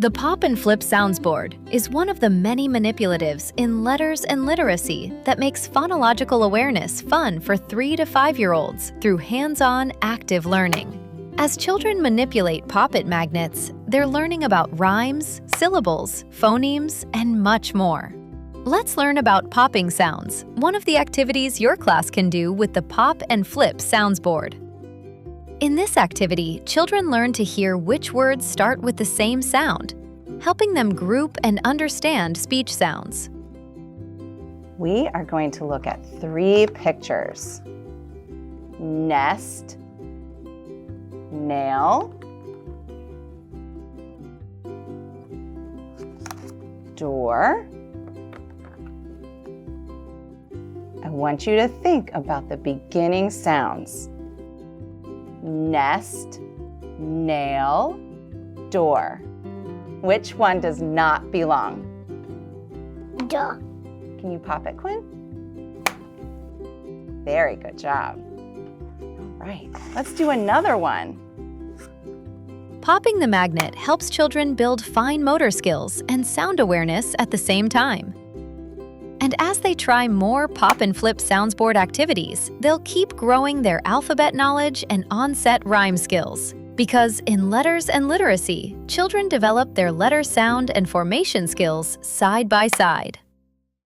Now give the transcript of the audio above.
The pop and flip sounds board is one of the many manipulatives in letters and literacy that makes phonological awareness fun for 3 to 5-year-olds through hands-on, active learning. As children manipulate poppet magnets, they're learning about rhymes, syllables, phonemes, and much more. Let's learn about popping sounds, one of the activities your class can do with the pop and flip sounds board. In this activity, children learn to hear which words start with the same sound, helping them group and understand speech sounds. We are going to look at 3 pictures: nest, nail, door. I want you to think about the beginning sounds: nest, nail, door. Which one does not belong? Duh. Can you pop it, Quinn? Very good job. All right, let's do another one. Popping the magnet helps children build fine motor skills and sound awareness at the same time. And as they try more pop and flip sounds board activities, they'll keep growing their alphabet knowledge and onset-rime skills. Because in letters and literacy, children develop their letter sound and formation skills side by side.